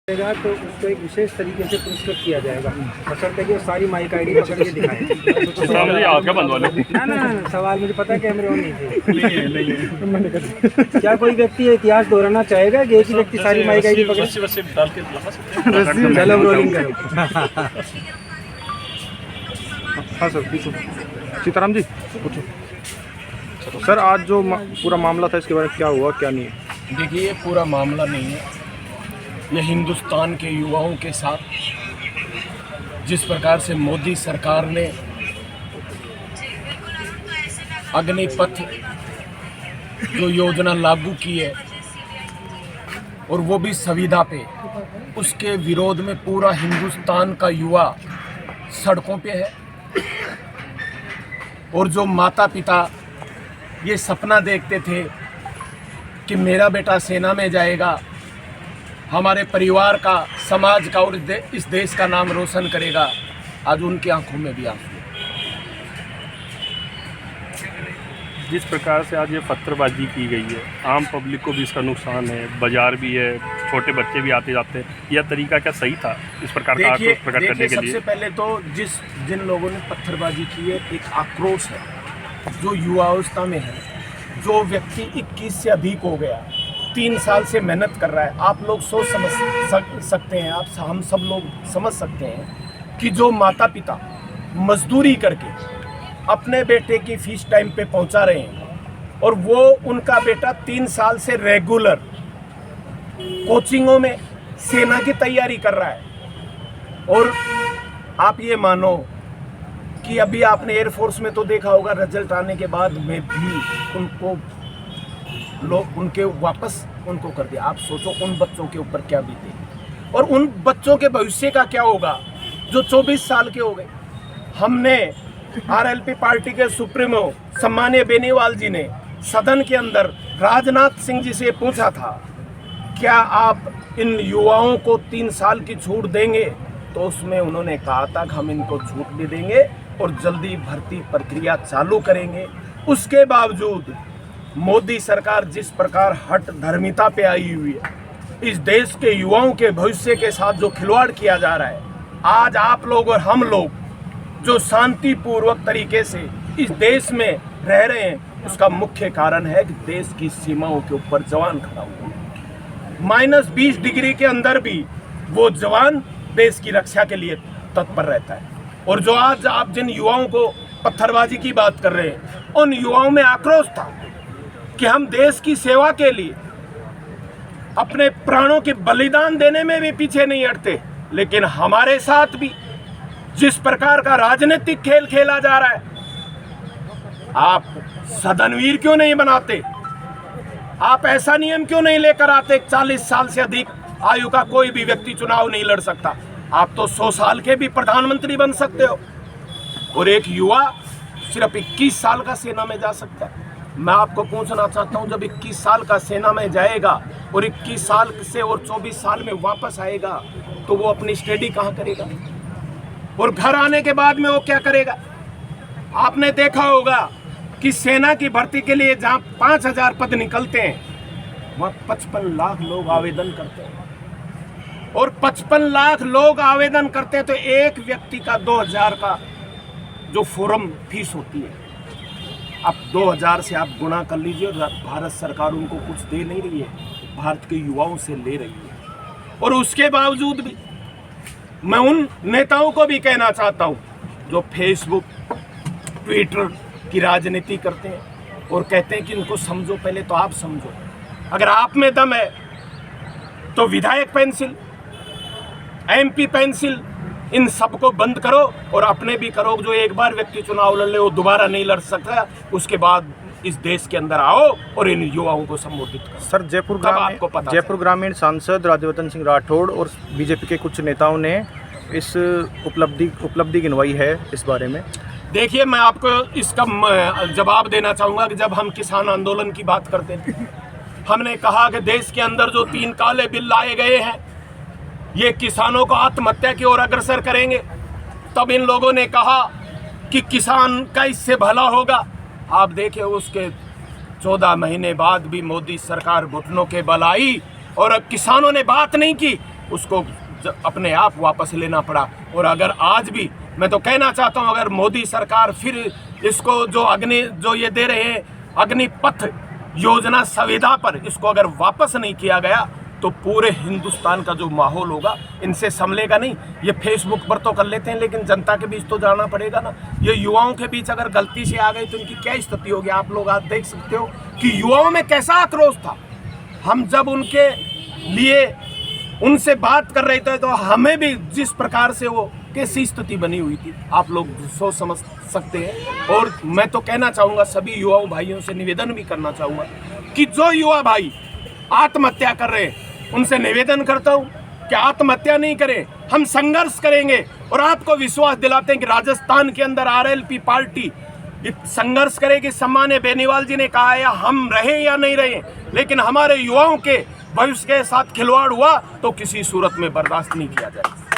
तो उसको एक विशेष तरीके से पुरस्कृत किया जाएगा। बशर्ते कि वो सारी माइक आईडी पकड़ के दिखाए। ना सवाल मुझे पता है कैमरे ऑन नहीं थे। क्या कोई व्यक्ति इतिहास दोहराना चाहेगा कि एक ही व्यक्ति सारी माइक आईडी पकड़े? चलो रोलिंग करो। हाँ सर, सीताराम जी पूछो। सर आज जो पूरा मामला था इसके बारे में क्या हुआ क्या नहीं? देखिए, ये पूरा मामला नहीं है। ये हिंदुस्तान के युवाओं के साथ जिस प्रकार से मोदी सरकार ने अग्निपथ जो योजना लागू की है और वो भी संविदा पे, उसके विरोध में पूरा हिंदुस्तान का युवा सड़कों पे है। और जो माता पिता ये सपना देखते थे कि मेरा बेटा सेना में जाएगा, हमारे परिवार का, समाज का और इस देश का नाम रोशन करेगा, आज उनकी आंखों में भी आंसू। जिस प्रकार से आज ये पत्थरबाजी की गई है, आम पब्लिक को भी इसका नुकसान है, बाजार भी है, छोटे बच्चे भी आते जाते हैं, यह तरीका क्या सही था इस प्रकार का आक्रोश प्रकट करने के लिए? सबसे पहले तो जिन लोगों ने पत्थरबाजी की है, एक आक्रोश है जो युवावस्था में है। जो व्यक्ति 21 से अधिक हो गया, 3 साल से मेहनत कर रहा है, आप लोग सोच समझ सकते हैं, हम सब लोग समझ सकते हैं कि जो माता पिता मजदूरी करके अपने बेटे की फीस टाइम पे पहुंचा रहे हैं और वो उनका बेटा 3 साल से रेगुलर कोचिंगों में सेना की तैयारी कर रहा है। और आप ये मानो कि अभी आपने एयरफोर्स में तो देखा होगा, रिजल्ट आने के बाद में भी उनको लोग उनके वापस उनको कर दिया। आप सोचो उन बच्चों के ऊपर क्या बीते और उन बच्चों के भविष्य का क्या होगा जो 24 साल के हो गए। हमने आरएलपी पार्टी के सुप्रीमो सम्मानीय बेनीवाल जी ने सदन के अंदर राजनाथ सिंह जी से पूछा था, क्या आप इन युवाओं को 3 साल की छूट देंगे? तो उसमें उन्होंने कहा था कि हम इनको छूट भी देंगे और जल्दी भर्ती प्रक्रिया चालू करेंगे। उसके बावजूद मोदी सरकार जिस प्रकार हट धर्मिता पे आई हुई है, इस देश के युवाओं के भविष्य के साथ जो खिलवाड़ किया जा रहा है, आज आप लोग और हम लोग जो शांतिपूर्वक तरीके से इस देश में रह रहे हैं, उसका मुख्य कारण है कि देश की सीमाओं के ऊपर जवान खड़ा हुआ है। -20 डिग्री के अंदर भी वो जवान देश की रक्षा के लिए तत्पर रहता है। और जो आज आप जिन युवाओं को पत्थरबाजी की बात कर रहे हैं, उन युवाओं में आक्रोश था कि हम देश की सेवा के लिए अपने प्राणों के बलिदान देने में भी पीछे नहीं हटते। लेकिन हमारे साथ भी जिस प्रकार का राजनीतिक खेल खेला जा रहा है, आप सदनवीर क्यों नहीं बनाते? आप ऐसा नियम क्यों नहीं लेकर आते? 40 साल से अधिक आयु का कोई भी व्यक्ति चुनाव नहीं लड़ सकता। आप तो 100 साल के भी प्रधानमंत्री बन सकते हो और एक युवा सिर्फ 21 साल का सेना में जा सकता है। मैं आपको पूछना चाहता हूं, जब 21 साल का सेना में जाएगा और 21 साल से और 24 साल में वापस आएगा, तो वो अपनी स्टडी कहां करेगा और घर आने के बाद में वो क्या करेगा? आपने देखा होगा कि सेना की भर्ती के लिए जहां 5000 पद निकलते हैं, वहां 55 लाख लोग आवेदन करते हैं और 55 लाख लोग आवेदन करते हैं तो एक व्यक्ति का 2000 का जो फॉर्म फीस होती है, आप 2000 से आप गुणा कर लीजिए। भारत सरकार उनको कुछ दे नहीं रही है, भारत के युवाओं से ले रही है। और उसके बावजूद भी मैं उन नेताओं को भी कहना चाहता हूं जो फेसबुक ट्विटर की राजनीति करते हैं और कहते हैं कि इनको समझो, पहले तो आप समझो। अगर आप में दम है तो विधायक पेंसिल, MP पेंसिल, इन सबको बंद करो और अपने भी करो। जो एक बार व्यक्ति चुनाव लड़ ले वो दोबारा नहीं लड़ सकता। उसके बाद इस देश के अंदर आओ और इन युवाओं को संबोधित करो। सर जयपुर ग्रामीण सांसद राज्यवर्धन सिंह राठौड़ और बीजेपी के कुछ नेताओं ने इस उपलब्धि गिनवाई है, इस बारे में देखिए, मैं आपको इसका जवाब देना चाहूँगा कि जब हम किसान आंदोलन की बात करते थे, हमने कहा कि देश के अंदर जो 3 काले बिल लाए गए हैं, ये किसानों को आत्महत्या की ओर अग्रसर करेंगे। तब इन लोगों ने कहा कि किसान का इससे भला होगा। आप देखिए, उसके 14 महीने बाद भी मोदी सरकार घुटनों के बल आई और अब किसानों ने बात नहीं की उसको अपने आप वापस लेना पड़ा। और अगर आज भी मैं तो कहना चाहता हूँ, अगर मोदी सरकार फिर इसको जो ये दे रहे हैं अग्निपथ योजना संविदा पर, इसको अगर वापस नहीं किया गया तो पूरे हिंदुस्तान का जो माहौल होगा इनसे संभलेगा नहीं। ये फेसबुक पर तो कर लेते हैं, लेकिन जनता के बीच तो जाना पड़ेगा ना। ये युवाओं के बीच अगर गलती से आ गई तो इनकी क्या स्थिति होगी। आप लोग आज देख सकते हो कि युवाओं में कैसा आक्रोश था। हम जब उनके लिए उनसे बात कर रहे थे तो हमें भी जिस प्रकार से वो कैसी स्थिति बनी हुई थी आप लोग सोच समझ सकते हैं। और मैं तो कहना चाहूँगा, सभी युवाओं भाइयों से निवेदन भी करना चाहूँगा कि जो युवा भाई आत्महत्या कर रहे हैं उनसे निवेदन करता हूँ कि आत्महत्या नहीं करें, हम संघर्ष करेंगे। और आपको विश्वास दिलाते हैं कि राजस्थान के अंदर आरएलपी पार्टी संघर्ष करेगी। सम्मान्य बेनीवाल जी ने कहा है हम रहे या नहीं रहे, लेकिन हमारे युवाओं के भविष्य के साथ खिलवाड़ हुआ तो किसी सूरत में बर्दाश्त नहीं किया जाएगा।